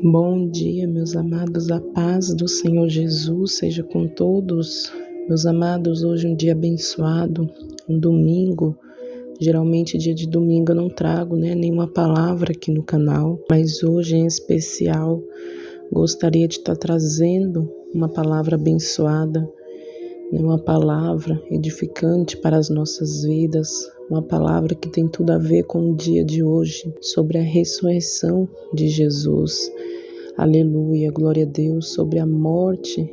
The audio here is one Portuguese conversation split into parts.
Bom dia, meus amados, a paz do Senhor Jesus seja com todos. Meus amados, hoje é um dia abençoado, um domingo. Geralmente dia de domingo eu não trago nenhuma palavra aqui no canal, mas hoje em especial gostaria de estar trazendo uma palavra abençoada, uma palavra edificante para as nossas vidas, uma palavra que tem tudo a ver com o dia de hoje, sobre a ressurreição de Jesus. Aleluia, glória a Deus, sobre a morte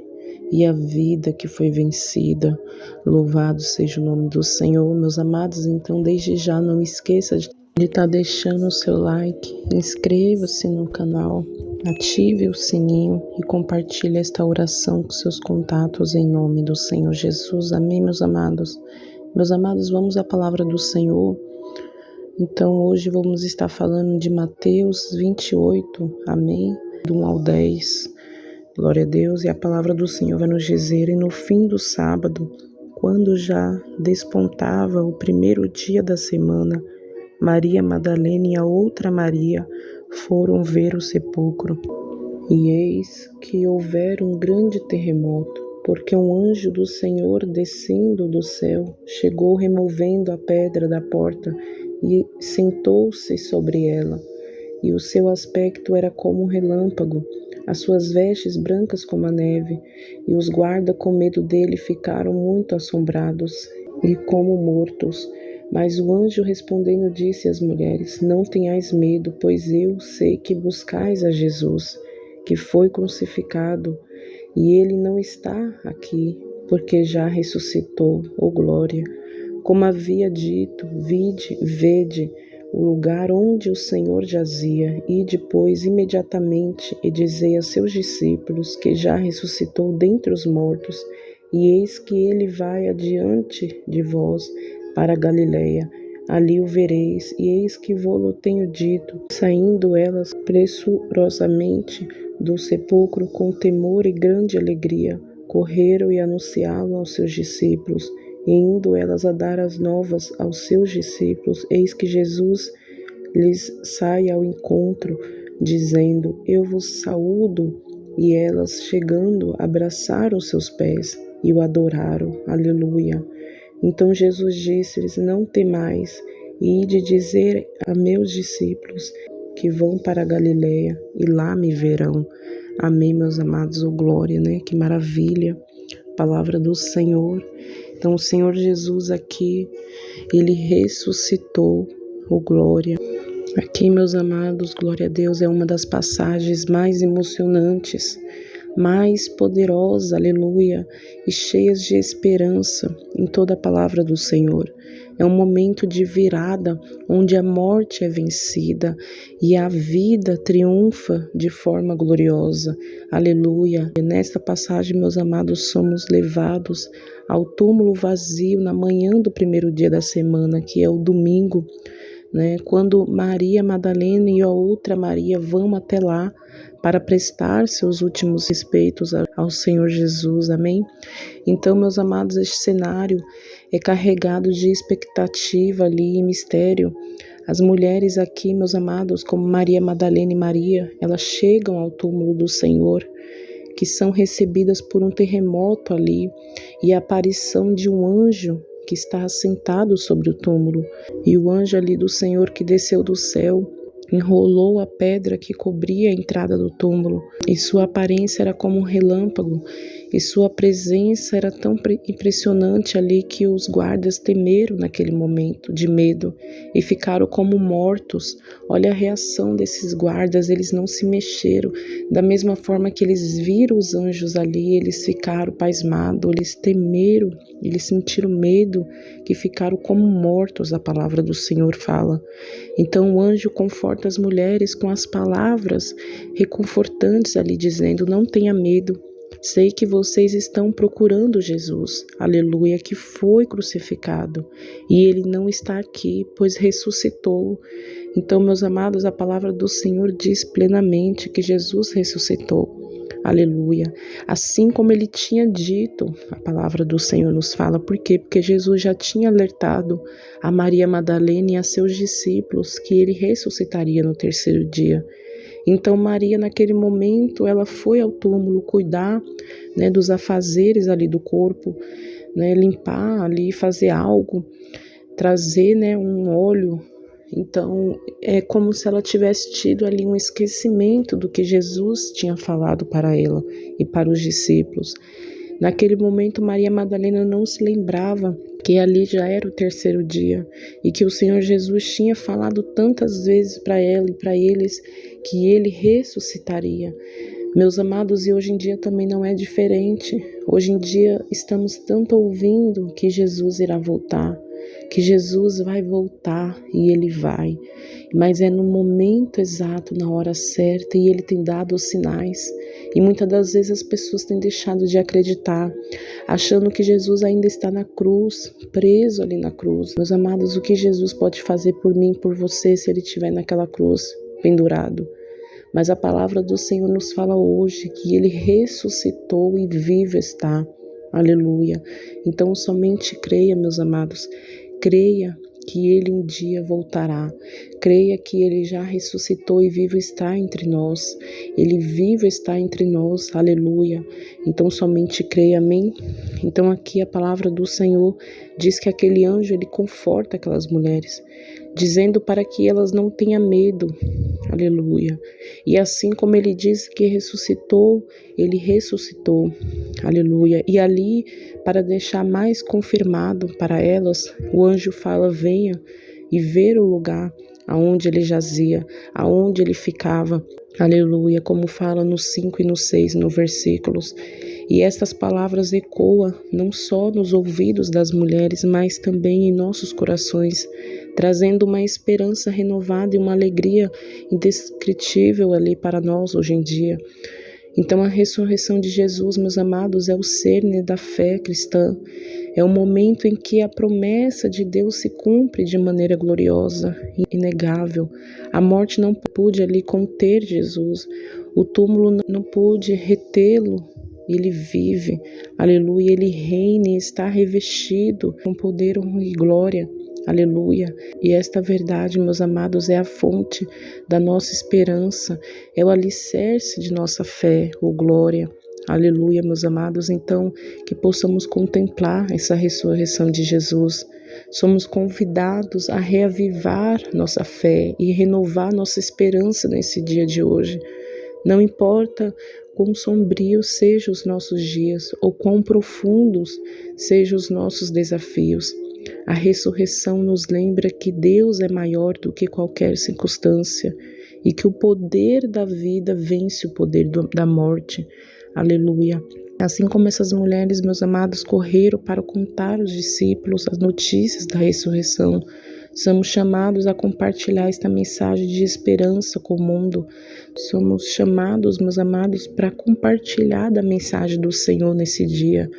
e a vida que foi vencida. Louvado seja o nome do Senhor, meus amados. Então, desde já, não esqueça de estar deixando o seu like, inscreva-se no canal, ative o sininho e compartilhe esta oração com seus contatos em nome do Senhor Jesus. Amém, meus amados. Meus amados, vamos à palavra do Senhor. Então, hoje vamos estar falando de Mateus 28, amém? Do 1 ao 10, glória a Deus, e a palavra do Senhor vai nos dizer: e no fim do sábado, quando já despontava o primeiro dia da semana, Maria Madalena e a outra Maria foram ver o sepulcro. E eis que houvera um grande terremoto, porque um anjo do Senhor, descendo do céu, chegou removendo a pedra da porta e sentou-se sobre ela. E o seu aspecto era como um relâmpago, as suas vestes brancas como a neve, e os guardas com medo dele ficaram muito assombrados e como mortos. Mas o anjo respondendo disse às mulheres: não tenhais medo, pois eu sei que buscais a Jesus, que foi crucificado, e ele não está aqui, porque já ressuscitou, glória. Como havia dito, vede o lugar onde o Senhor jazia, e depois imediatamente e dizei a seus discípulos que já ressuscitou dentre os mortos, e eis que ele vai adiante de vós para a Galileia, ali o vereis, e eis que vou-lo tenho dito. Saindo elas pressurosamente do sepulcro com temor e grande alegria, correram e anunciaram aos seus discípulos. E indo elas a dar as novas aos seus discípulos, eis que Jesus lhes sai ao encontro, dizendo: eu vos saúdo. E elas, chegando, abraçaram os seus pés e o adoraram. Aleluia. Então Jesus disse-lhes: não temais, e ide dizer a meus discípulos que vão para a Galileia, e lá me verão. Amém, meus amados, glória, que maravilha, palavra do Senhor. Então, o Senhor Jesus aqui, ele ressuscitou, glória. Aqui, meus amados, glória a Deus, é uma das passagens mais emocionantes, mais poderosa, aleluia, e cheias de esperança em toda a palavra do Senhor. É um momento de virada, onde a morte é vencida e a vida triunfa de forma gloriosa. Aleluia. E nesta passagem, meus amados, somos levados ao túmulo vazio na manhã do primeiro dia da semana, que é o domingo, quando Maria Madalena e a outra Maria vão até lá para prestar seus últimos respeitos ao Senhor Jesus, amém? Então, meus amados, este cenário é carregado de expectativa ali e mistério. As mulheres aqui, meus amados, como Maria Madalena e Maria, elas chegam ao túmulo do Senhor, que são recebidas por um terremoto ali e a aparição de um anjo que está assentado sobre o túmulo. E o anjo ali do Senhor que desceu do céu enrolou a pedra que cobria a entrada do túmulo, e sua aparência era como um relâmpago, e sua presença era tão impressionante ali que os guardas temeram naquele momento de medo e ficaram como mortos. Olha a reação desses guardas, eles não se mexeram. Da mesma forma que eles viram os anjos ali, eles ficaram pasmados, eles temeram, eles sentiram medo, que ficaram como mortos, a palavra do Senhor fala. Então o anjo conforta as mulheres com as palavras reconfortantes ali, dizendo: não tenha medo, sei que vocês estão procurando Jesus, aleluia, que foi crucificado, e ele não está aqui, pois ressuscitou. Então, meus amados, a palavra do Senhor diz plenamente que Jesus ressuscitou. Aleluia. Assim como ele tinha dito, a palavra do Senhor nos fala. Por quê? Porque Jesus já tinha alertado a Maria Madalena e a seus discípulos que ele ressuscitaria no terceiro dia. Então Maria, naquele momento, ela foi ao túmulo cuidar, né, dos afazeres ali do corpo, né, limpar ali, fazer algo, trazer, né, um óleo. Então é como se ela tivesse tido ali um esquecimento do que Jesus tinha falado para ela e para os discípulos. Naquele momento, Maria Madalena não se lembrava que ali já era o terceiro dia e que o Senhor Jesus tinha falado tantas vezes para ela e para eles que ele ressuscitaria. Meus amados, e hoje em dia também não é diferente. Hoje em dia estamos tanto ouvindo que Jesus irá voltar, que Jesus vai voltar e ele vai. Mas é no momento exato, na hora certa, e ele tem dado os sinais. E muitas das vezes as pessoas têm deixado de acreditar, achando que Jesus ainda está na cruz, preso ali na cruz. Meus amados, o que Jesus pode fazer por mim, por você, se ele estiver naquela cruz, pendurado? Mas a palavra do Senhor nos fala hoje que ele ressuscitou e vivo está. Aleluia. Então somente creia, meus amados, creia que ele um dia voltará. Creia que ele já ressuscitou e vivo está entre nós. Ele vivo está entre nós. Aleluia. Então somente creia, amém? Então aqui a palavra do Senhor diz que aquele anjo, ele conforta aquelas mulheres, dizendo para que elas não tenham medo. Aleluia. E assim como ele diz que ressuscitou, ele ressuscitou. Aleluia. E ali, para deixar mais confirmado para elas, o anjo fala: venha e ver o lugar aonde ele jazia, aonde ele ficava. Aleluia, como fala no 5 e no 6, no versículos. E estas palavras ecoam não só nos ouvidos das mulheres, mas também em nossos corações, trazendo uma esperança renovada e uma alegria indescritível ali para nós hoje em dia. Então a ressurreição de Jesus, meus amados, é o cerne da fé cristã. É o momento em que a promessa de Deus se cumpre de maneira gloriosa e inegável. A morte não pôde ali conter Jesus. O túmulo não pôde retê-lo. Ele vive. Aleluia. Ele reina e está revestido com poder, honra e glória. Aleluia. E esta verdade, meus amados, é a fonte da nossa esperança, é o alicerce de nossa fé, glória. Aleluia, meus amados. Então, que possamos contemplar essa ressurreição de Jesus. Somos convidados a reavivar nossa fé e renovar nossa esperança nesse dia de hoje. Não importa quão sombrios sejam os nossos dias ou quão profundos sejam os nossos desafios. A ressurreição nos lembra que Deus é maior do que qualquer circunstância e que o poder da vida vence o poder da morte. Aleluia. Assim como essas mulheres, meus amados, correram para contar aos discípulos as notícias da ressurreição, somos chamados a compartilhar esta mensagem de esperança com o mundo. Somos chamados, meus amados, para compartilhar da mensagem do Senhor nesse dia,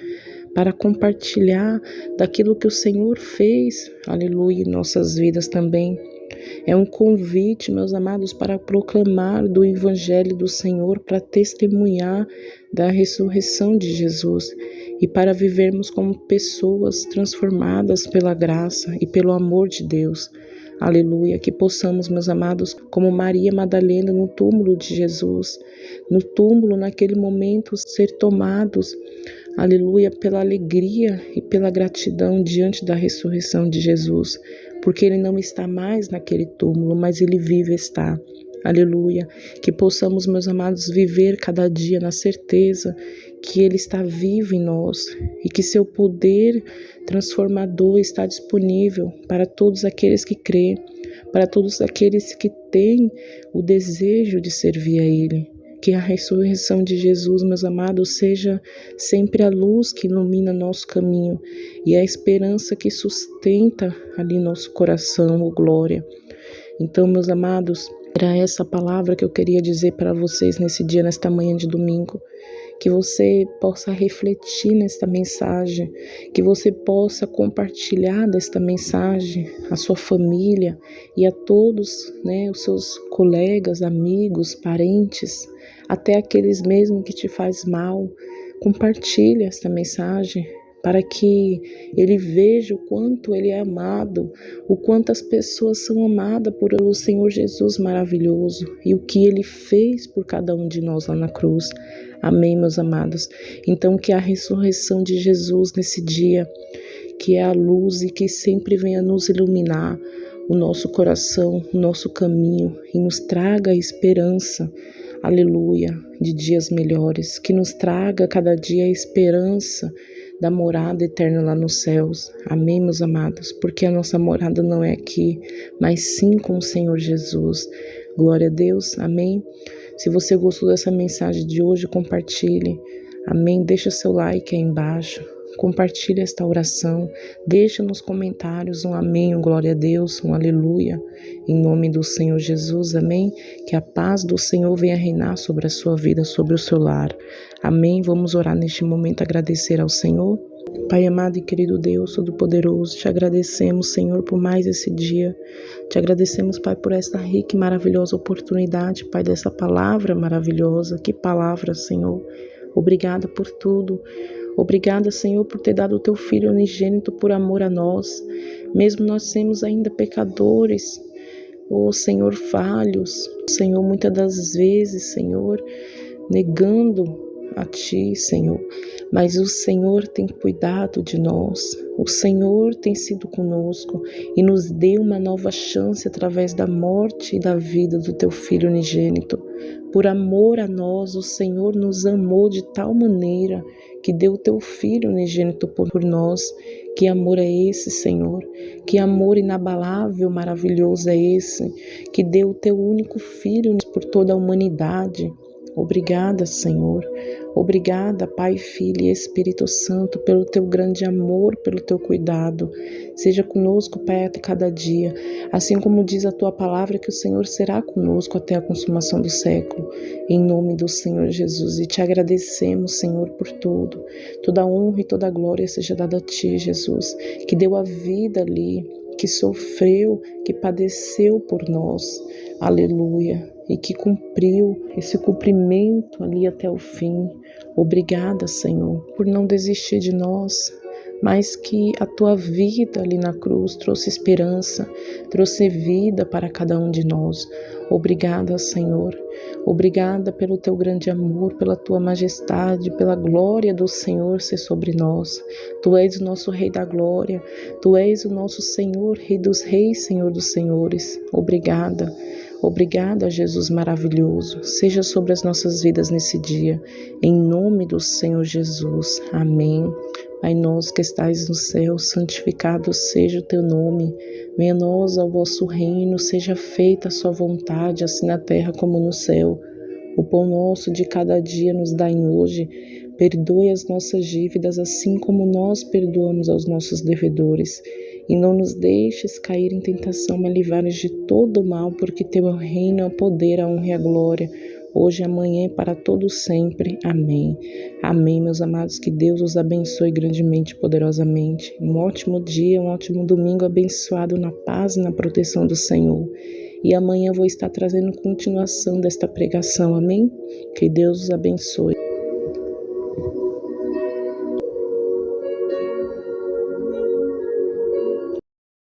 para compartilhar daquilo que o Senhor fez, aleluia, em nossas vidas também. É um convite, meus amados, para proclamar do Evangelho do Senhor, para testemunhar da ressurreição de Jesus e para vivermos como pessoas transformadas pela graça e pelo amor de Deus. Aleluia, que possamos, meus amados, como Maria Madalena no túmulo de Jesus, no túmulo, naquele momento, ser tomados, aleluia, pela alegria e pela gratidão diante da ressurreição de Jesus, porque ele não está mais naquele túmulo, mas ele vive está. Aleluia, que possamos, meus amados, viver cada dia na certeza que ele está vivo em nós e que seu poder transformador está disponível para todos aqueles que crêem, para todos aqueles que têm o desejo de servir a ele. Que a ressurreição de Jesus, meus amados, seja sempre a luz que ilumina nosso caminho e a esperança que sustenta ali nosso coração, glória. Então, meus amados, era essa palavra que eu queria dizer para vocês nesse dia, nesta manhã de domingo. Que você possa refletir nesta mensagem, que você possa compartilhar desta mensagem à sua família e a todos, né, os seus colegas, amigos, parentes, até aqueles mesmo que te faz mal. Compartilhe esta mensagem, para que ele veja o quanto ele é amado, o quanto as pessoas são amadas por o Senhor Jesus maravilhoso e o que ele fez por cada um de nós lá na cruz. Amém, meus amados? Então que a ressurreição de Jesus nesse dia, que é a luz e que sempre venha nos iluminar o nosso coração, o nosso caminho e nos traga a esperança, aleluia, de dias melhores, que nos traga cada dia a esperança da morada eterna lá nos céus. Amém, meus amados? Porque a nossa morada não é aqui, mas sim com o Senhor Jesus. Glória a Deus, amém? Se você gostou dessa mensagem de hoje, compartilhe, amém? Deixa seu like aí embaixo. Compartilhe esta oração, deixa nos comentários um amém, um glória a Deus, um aleluia, em nome do Senhor Jesus, amém? Que a paz do Senhor venha reinar sobre a sua vida, sobre o seu lar, amém? Vamos orar neste momento, agradecer ao Senhor. Pai amado e querido Deus, Todo-Poderoso, te agradecemos, Senhor, por mais esse dia. Te agradecemos, Pai, por esta rica e maravilhosa oportunidade, Pai, dessa palavra maravilhosa. Que palavra, Senhor. Obrigada por tudo. Obrigada, Senhor, por ter dado o teu Filho unigênito por amor a nós, mesmo nós sermos ainda pecadores, Senhor, falhos, Senhor, muitas das vezes, Senhor, negando a Ti, Senhor, mas o Senhor tem cuidado de nós, o Senhor tem sido conosco e nos deu uma nova chance através da morte e da vida do teu Filho unigênito. Por amor a nós, o Senhor nos amou de tal maneira que deu o teu Filho unigênito por nós. Que amor é esse, Senhor? Que amor inabalável, maravilhoso é esse? Que deu o teu único Filho por toda a humanidade. Obrigada, Senhor. Obrigada, Pai, Filho e Espírito Santo, pelo teu grande amor, pelo teu cuidado. Seja conosco, Pai, até cada dia. Assim como diz a tua palavra, que o Senhor será conosco até a consumação do século. Em nome do Senhor Jesus. E te agradecemos, Senhor, por tudo. Toda honra e toda glória seja dada a ti, Jesus, que deu a vida ali, que sofreu, que padeceu por nós. Aleluia. E que cumpriu esse cumprimento ali até o fim. Obrigada, Senhor, por não desistir de nós, mas que a tua vida ali na cruz trouxe esperança, trouxe vida para cada um de nós. Obrigada, Senhor. Obrigada pelo teu grande amor, pela tua majestade, pela glória do Senhor ser sobre nós. Tu és o nosso Rei da glória, tu és o nosso Senhor, Rei dos reis, Senhor dos senhores. Obrigada. Obrigada, Jesus maravilhoso. Seja sobre as nossas vidas nesse dia, em nome do Senhor Jesus. Amém. Pai nosso que estais no céu, santificado seja o teu nome. Venha a nós ao vosso reino, seja feita a sua vontade, assim na terra como no céu. O pão nosso de cada dia nos dai hoje. Perdoe as nossas dívidas, assim como nós perdoamos aos nossos devedores. E não nos deixes cair em tentação, mas livrai-nos de todo o mal, porque teu é o reino, o poder, a honra e a glória, hoje, amanhã e para todo sempre. Amém. Amém, meus amados, que Deus os abençoe grandemente, poderosamente. Um ótimo dia, um ótimo domingo abençoado na paz e na proteção do Senhor. E amanhã vou estar trazendo continuação desta pregação, amém? Que Deus os abençoe.